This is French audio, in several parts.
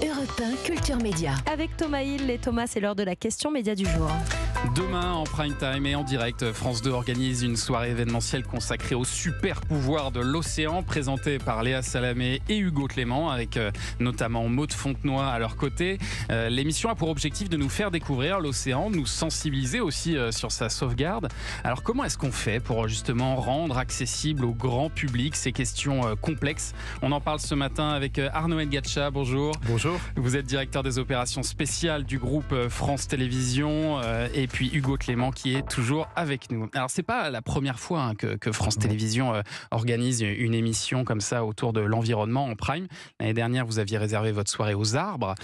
Europe 1 Culture Média. Avec Thomas Hill et Thomas, c'est l'heure de la question média du jour. Demain, en prime time et en direct, France 2 organise une soirée événementielle consacrée au super pouvoir de l'océan, présentée par Léa Salamé et Hugo Clément, avec notamment Maud Fontenoy à leur côté. L'émission a pour objectif de nous faire découvrir l'océan, de nous sensibiliser aussi sur sa sauvegarde. Alors comment est-ce qu'on fait pour justement rendre accessible au grand public ces questions complexes? On en parle ce matin avec Arnaud Ngacha. Bonjour. Bonjour. Vous êtes directeur des opérations spéciales du groupe France Télévisions et puis Hugo Clément qui est toujours avec nous. Alors c'est pas la première fois que France Télévisions organise une émission comme ça autour de l'environnement en prime. L'année dernière, vous aviez réservé votre soirée aux arbres.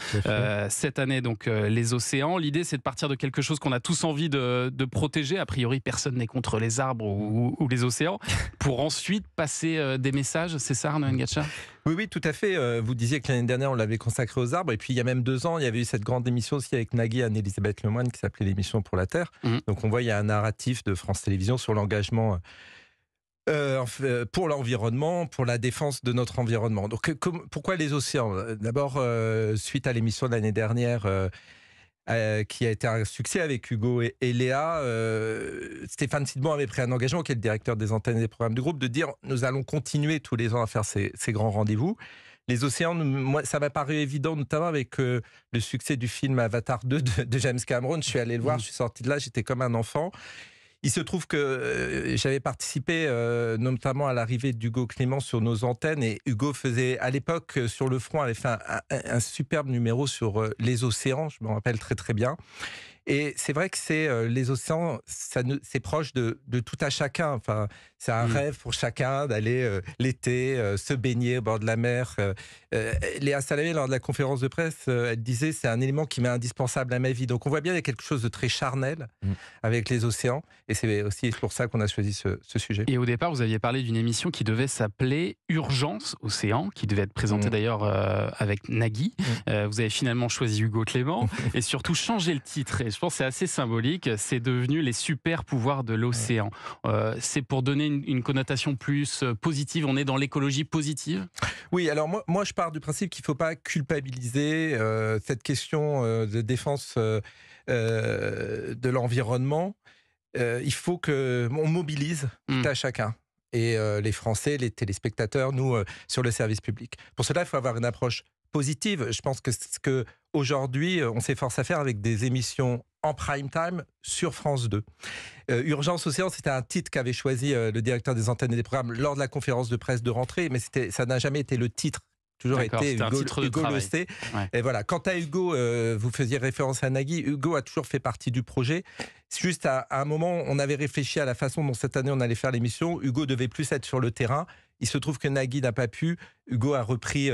Cette année, donc les océans. L'idée, c'est de partir de quelque chose qu'on a tous envie de protéger. A priori, personne n'est contre les arbres ou les océans. Pour ensuite passer des messages. C'est ça, Arnaud Ngacha ? Oui, tout à fait. Vous disiez que l'année dernière, on l'avait consacré aux arbres. Et puis, il y a même 2 ans, il y avait eu cette grande émission aussi avec Nagui et Anne-Elisabeth Lemoine qui s'appelait l'émission pour la Terre. Donc, on voit, il y a un narratif de France Télévisions sur l'engagement pour l'environnement, pour la défense de notre environnement. Donc, pourquoi les océans ? D'abord, suite à l'émission de l'année dernière, qui a été un succès avec Hugo et Léa, Stéphane Sidbon avait pris un engagement, qui est le directeur des antennes et des programmes du groupe, de dire nous allons continuer tous les ans à faire ces grands rendez-vous. Les océans, moi, ça m'a paru évident, notamment avec le succès du film Avatar 2 de James Cameron. Je suis allé le voir, je suis sorti de là, j'étais comme un enfant. Il se trouve que j'avais participé notamment à l'arrivée d'Hugo Clément sur nos antennes, et Hugo faisait, à l'époque, sur le front, avait fait un superbe numéro sur les océans, je me rappelle très très bien. Et c'est vrai que c'est les océans, c'est proche de tout à chacun. Enfin, c'est un rêve pour chacun d'aller l'été se baigner au bord de la mer. Léa Salamé, lors de la conférence de presse, elle disait c'est un élément qui m'est indispensable à ma vie. Donc on voit bien qu'il y a quelque chose de très charnel avec les océans. Et c'est aussi pour ça qu'on a choisi ce sujet. Et au départ, vous aviez parlé d'une émission qui devait s'appeler Urgence Océan, qui devait être présentée d'ailleurs avec Nagui. Vous avez finalement choisi Hugo Clément et surtout changé le titre. Et je pense que c'est assez symbolique. C'est devenu les super pouvoirs de l'océan. C'est pour donner une connotation plus positive. On est dans l'écologie positive. Oui, alors moi je pars du principe qu'il ne faut pas culpabiliser cette question de défense de l'environnement. Il faut qu'on mobilise tout à chacun. Et les Français, les téléspectateurs, nous, sur le service public. Pour cela, il faut avoir une approche positive. Je pense que c'est ce qu'aujourd'hui, on s'efforce à faire avec des émissions en prime time sur France 2. Urgence Océan, c'était un titre qu'avait choisi le directeur des antennes et des programmes lors de la conférence de presse de rentrée, mais ça n'a jamais été le titre. Toujours été Hugo le sait. Ouais. Et voilà. Quant à Hugo, vous faisiez référence à Nagui. Hugo a toujours fait partie du projet. Juste à un moment, on avait réfléchi à la façon dont cette année on allait faire l'émission. Hugo devait plus être sur le terrain. Il se trouve que Nagui n'a pas pu. Hugo a repris.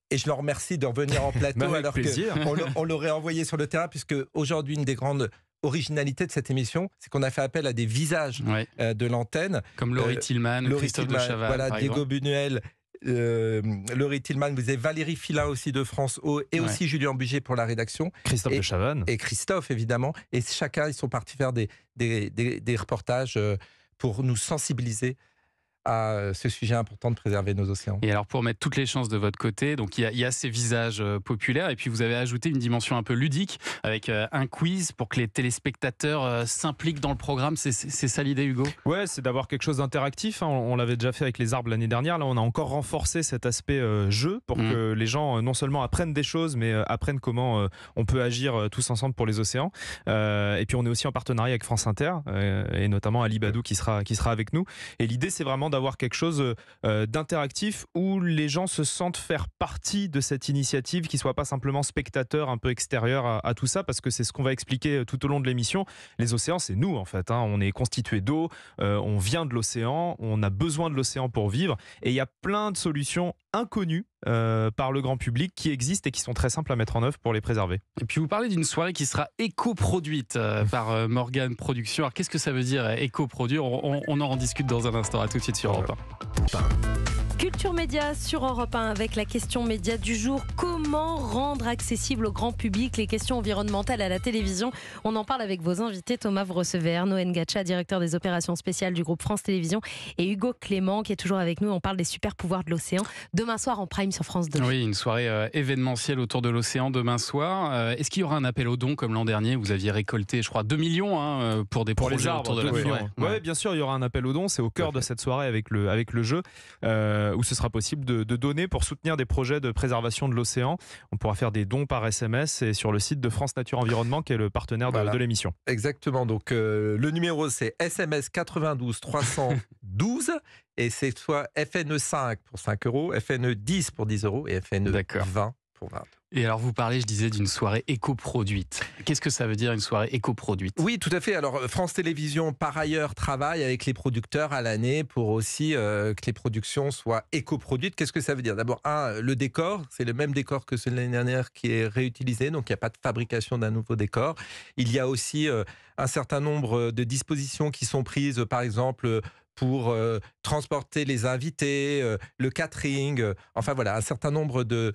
Et je le remercie de revenir en plateau alors qu'on l'aurait envoyé sur le terrain, puisque aujourd'hui, une des grandes originalités de cette émission, c'est qu'on a fait appel à des visages de l'antenne. Comme Laurie Tillman, Christophe de Chavannes. Voilà, Diego Buñuel. Laurie Tillman, vous avez Valérie Filin aussi de France O et aussi Julien Bugier pour la rédaction. Christophe de Chavannes. Et Christophe, évidemment. Et chacun, ils sont partis faire des reportages pour nous sensibiliser à ce sujet important de préserver nos océans. Et alors pour mettre toutes les chances de votre côté, donc il y a ces visages populaires et puis vous avez ajouté une dimension un peu ludique avec un quiz pour que les téléspectateurs s'impliquent dans le programme. C'est ça l'idée, Hugo ? Ouais, c'est d'avoir quelque chose d'interactif. On l'avait déjà fait avec les arbres l'année dernière. Là, on a encore renforcé cet aspect jeu pour que les gens non seulement apprennent des choses, mais apprennent comment on peut agir tous ensemble pour les océans. Et puis on est aussi en partenariat avec France Inter et notamment Ali Badou qui sera avec nous. Et l'idée, c'est vraiment d'avoir quelque chose d'interactif où les gens se sentent faire partie de cette initiative, qu'ils ne soient pas simplement spectateurs un peu extérieurs à tout ça, parce que c'est ce qu'on va expliquer tout au long de l'émission. Les océans, c'est nous en fait. On est constitué d'eau, on vient de l'océan, on a besoin de l'océan pour vivre. Et il y a plein de solutions inconnues par le grand public qui existent et qui sont très simples à mettre en œuvre pour les préserver. Et puis vous parlez d'une soirée qui sera éco-produite par Morgane Productions. Alors qu'est-ce que ça veut dire éco-produire ? On en discute dans un instant. À tout de suite sur Europe 1. Culture Média sur Europe 1 avec la question média du jour. Comment rendre accessible au grand public les questions environnementales à la télévision ? On en parle avec vos invités. Thomas, vous recevez Arnaud Ngacha, directeur des opérations spéciales du groupe France Télévisions, et Hugo Clément qui est toujours avec nous. On parle des super pouvoirs de l'océan. Demain soir en prime Prime sur France 2. Oui, une soirée événementielle autour de l'océan demain soir. Est-ce qu'il y aura un appel aux dons comme l'an dernier? Vous aviez récolté, je crois, 2 millions pour des projets les arbres, autour de la forêt. Ouais, bien sûr, il y aura un appel aux dons. C'est au cœur de cette soirée avec le jeu où ce sera possible de donner pour soutenir des projets de préservation de l'océan. On pourra faire des dons par SMS et sur le site de France Nature Environnement qui est le partenaire de l'émission. Exactement. Donc le numéro c'est SMS 92 312 et c'est soit FNE5 pour 5 euros, FNE10 pour 10 euros et FNE20 pour 20. Et alors vous parlez, je disais, d'une soirée éco-produite. Qu'est-ce que ça veut dire une soirée éco-produite? Oui, tout à fait. Alors France Télévisions, par ailleurs, travaille avec les producteurs à l'année pour aussi que les productions soient éco-produites. Qu'est-ce que ça veut dire? D'abord, le décor, c'est le même décor que celui de l'année dernière qui est réutilisé, donc il n'y a pas de fabrication d'un nouveau décor. Il y a aussi un certain nombre de dispositions qui sont prises, par exemple, pour transporter les invités, le catering, enfin voilà, un certain nombre de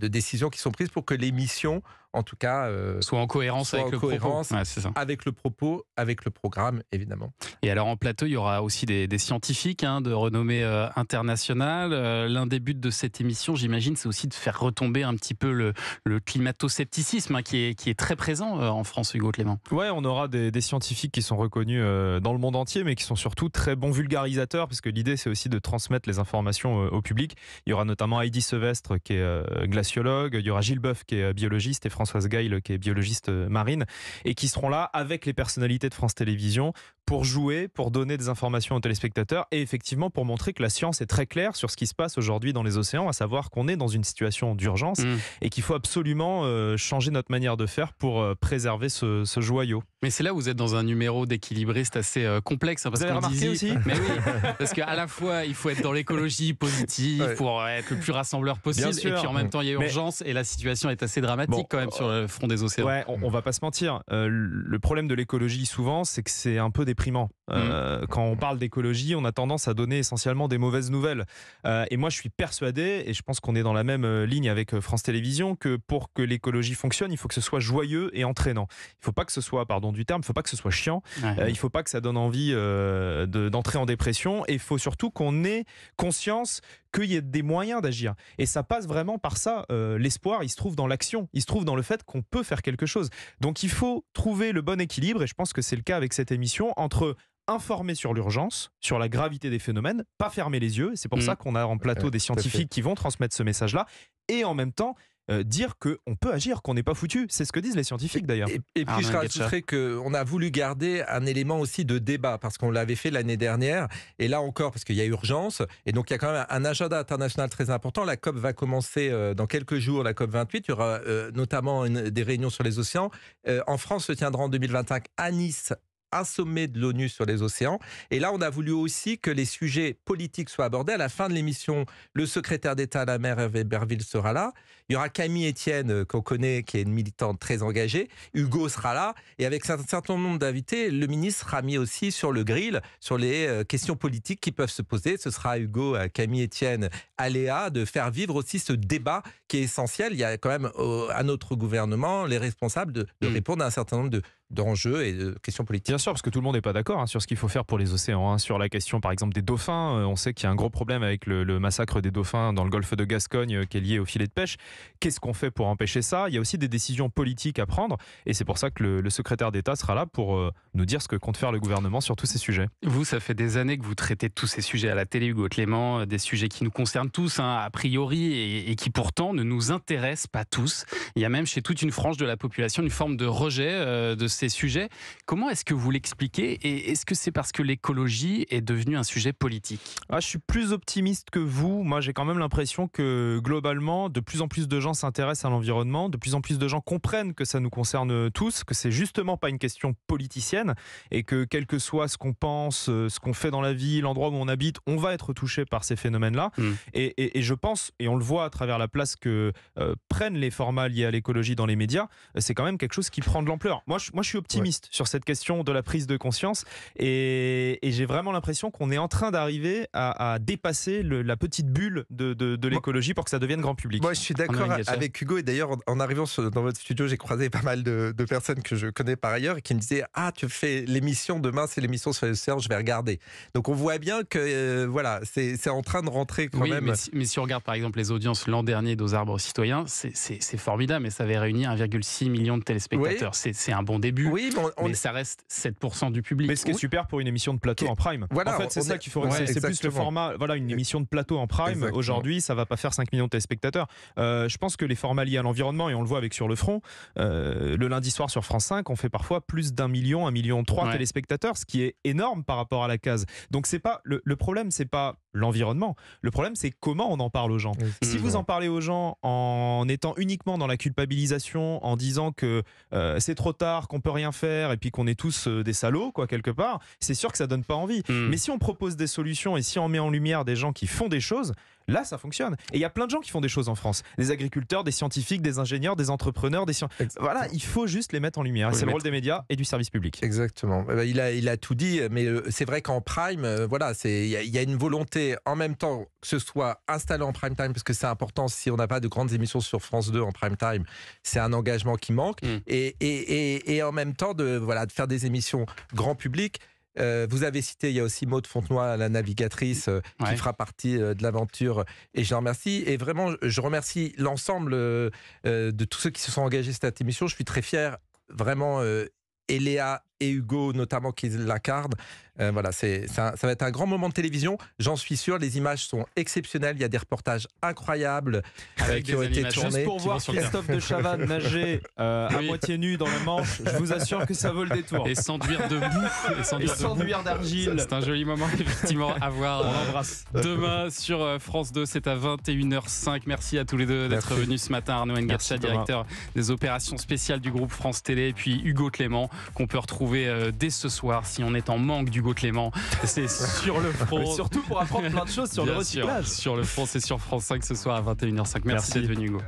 décisions qui sont prises pour que l'émission, en tout cas, soit en cohérence avec le propos. Ouais, c'est ça. Avec le propos, avec le programme, évidemment. Et alors en plateau, il y aura aussi des scientifiques de renommée internationale. L'un des buts de cette émission, j'imagine, c'est aussi de faire retomber un petit peu le climato-scepticisme qui est très présent en France, Hugo Clément. Ouais, on aura des scientifiques qui sont reconnus dans le monde entier, mais qui sont surtout très bons vulgarisateurs, parce que l'idée, c'est aussi de transmettre les informations au public. Il y aura notamment Heidi Sevestre, qui est glaciologue, il y aura Gilles Boeuf, qui est biologiste, et Françoise Gaille, qui est biologiste marine, et qui seront là avec les personnalités de France Télévisions pour jouer, pour donner des informations aux téléspectateurs et effectivement pour montrer que la science est très claire sur ce qui se passe aujourd'hui dans les océans, à savoir qu'on est dans une situation d'urgence et qu'il faut absolument changer notre manière de faire pour préserver ce joyau. Mais c'est là où vous êtes dans un numéro d'équilibriste assez complexe. Parce vous avez remarqué aussi? Mais oui, parce qu'à la fois, il faut être dans l'écologie positive pour être le plus rassembleur possible. Et puis en même temps, il y a urgence et la situation est assez dramatique quand même sur le front des océans. Ouais, on va pas se mentir. Le problème de l'écologie, souvent, c'est que c'est un peu déprimant. Quand on parle d'écologie, on a tendance à donner essentiellement des mauvaises nouvelles. Et moi, je suis persuadé, et je pense qu'on est dans la même ligne avec France Télévisions, que pour que l'écologie fonctionne, il faut que ce soit joyeux et entraînant. Il faut pas que ce soit, pardon du terme, il faut pas que ce soit chiant. Il faut pas que ça donne envie d'entrer en dépression. Et il faut surtout qu'on ait conscience qu'il y ait des moyens d'agir. Et ça passe vraiment par ça. L'espoir, il se trouve dans l'action. Il se trouve dans le fait qu'on peut faire quelque chose. Donc il faut trouver le bon équilibre, et je pense que c'est le cas avec cette émission, entre informer sur l'urgence, sur la gravité des phénomènes, pas fermer les yeux. C'est pour ça qu'on a en plateau des scientifiques qui vont transmettre ce message-là. Et en même temps, dire qu'on peut agir, qu'on n'est pas foutu. C'est ce que disent les scientifiques d'ailleurs. Et puis je rajouterais qu'on a voulu garder un élément aussi de débat, parce qu'on l'avait fait l'année dernière, et là encore, parce qu'il y a urgence, et donc il y a quand même un agenda international très important. La COP va commencer dans quelques jours, la COP 28, il y aura notamment des réunions sur les océans. En France se tiendra en 2025 à Nice un sommet de l'ONU sur les océans. Et là, on a voulu aussi que les sujets politiques soient abordés. À la fin de l'émission, le secrétaire d'État à la mer, Hervé Berville, sera là. Il y aura Camille Etienne, qu'on connaît, qui est une militante très engagée. Hugo sera là. Et avec un certain nombre d'invités, le ministre sera mis aussi sur le grill, sur les questions politiques qui peuvent se poser. Ce sera à Hugo, à Camille Etienne, à Léa, de faire vivre aussi ce débat qui est essentiel. Il y a quand même à notre gouvernement les responsables de répondre à un certain nombre d'enjeux et de questions politiques. Bien sûr, parce que tout le monde n'est pas d'accord sur ce qu'il faut faire pour les océans. Sur la question, par exemple, des dauphins, on sait qu'il y a un gros problème avec le massacre des dauphins dans le golfe de Gascogne qui est lié au filet de pêche. Qu'est-ce qu'on fait pour empêcher ça? Il y a aussi des décisions politiques à prendre, et c'est pour ça que le secrétaire d'État sera là pour nous dire ce que compte faire le gouvernement sur tous ces sujets. Vous, ça fait des années que vous traitez tous ces sujets à la télé, Hugo Clément, des sujets qui nous concernent tous, a priori, et qui pourtant ne nous intéressent pas tous. Il y a même chez toute une frange de la population une forme de rejet de ces sujets. Comment est-ce que vous l'expliquez, et est-ce que c'est parce que l'écologie est devenue un sujet politique? Je suis plus optimiste que vous. Moi, j'ai quand même l'impression que globalement, de plus en plus de gens s'intéressent à l'environnement, de plus en plus de gens comprennent que ça nous concerne tous, que c'est justement pas une question politicienne, et que quel que soit ce qu'on pense, ce qu'on fait dans la vie, l'endroit où on habite, on va être touché par ces phénomènes-là. Et je pense, et on le voit à travers la place que prennent les formats liés à l'écologie dans les médias, c'est quand même quelque chose qui prend de l'ampleur. Moi, je suis optimiste sur cette question de la prise de conscience et j'ai vraiment l'impression qu'on est en train d'arriver à dépasser la petite bulle de l'écologie pour que ça devienne grand public. Moi, je suis d'accord avec Hugo. Et d'ailleurs, en arrivant dans votre studio, j'ai croisé pas mal de personnes que je connais par ailleurs et qui me disaient « Ah, tu fais l'émission, demain, c'est l'émission sur les océans, je vais regarder. » Donc, on voit bien que voilà, c'est en train de rentrer quand même. Mais si on regarde par exemple les audiences l'an dernier d'Aux Arbres Citoyens, c'est formidable, mais ça avait réuni 1,6 million de téléspectateurs. Oui. C'est un bon début, mais ça reste 7% du public. Mais ce qui est super pour une émission de plateau en prime. Voilà, en fait, c'est ça qu'il faut. C'est plus le format. Voilà, une émission de plateau en prime. Aujourd'hui, ça va pas faire 5 millions de téléspectateurs. Je pense que les formats liés à l'environnement, et on le voit avec Sur le front, le lundi soir sur France 5, on fait parfois plus d'1 million, 1,3 million de téléspectateurs, ce qui est énorme par rapport à la case. Donc c'est pas le problème, c'est pas l'environnement. Le problème, c'est comment on en parle aux gens. Si vous en parlez aux gens en étant uniquement dans la culpabilisation, en disant que c'est trop tard, qu'on peut rien faire et puis qu'on est tous des salauds, quoi, quelque part, c'est sûr que ça donne pas envie. Mais si on propose des solutions et si on met en lumière des gens qui font des choses, là, ça fonctionne. Et il y a plein de gens qui font des choses en France. Des agriculteurs, des scientifiques, des ingénieurs, des entrepreneurs, voilà, il faut juste les mettre en lumière. C'est le rôle des médias et du service public. Exactement. Il a tout dit, mais c'est vrai qu'en prime, voilà, il y a une volonté en même temps que ce soit installé en prime time, parce que c'est important. Si on n'a pas de grandes émissions sur France 2 en prime time, c'est un engagement qui manque. Et en même temps de faire des émissions grand public. Vous avez cité, il y a aussi Maud Fontenoy, la navigatrice, qui fera partie de l'aventure, et je la remercie. Et vraiment, je remercie l'ensemble de tous ceux qui se sont engagés sur cette émission. Je suis très fier, vraiment, et Léa et Hugo notamment qui l'incarnent. Voilà, ça va être un grand moment de télévision, j'en suis sûr. Les images sont exceptionnelles, il y a des reportages incroyables qui ont été tournés. Juste pour voir Christophe de Chavannes nager à moitié nu dans la Manche, je vous assure que ça vaut le détour. Et s'enduire de boue, et s'enduire d'argile. C'est un joli moment effectivement à voir. On l'embrasse. Demain sur France 2, c'est à 21h05. Merci à tous les deux d'être venus ce matin. Arnaud Ngacha, directeur des opérations spéciales du groupe France Télé, et puis Hugo Clément, qu'on peut retrouver dès ce soir si on est en manque d'Hugo Clément. C'est Sur le front. Mais surtout pour apprendre plein de choses sur le recyclage. Sur le front, c'est sur France 5 ce soir à 21h05. Merci d'être venu, Hugo.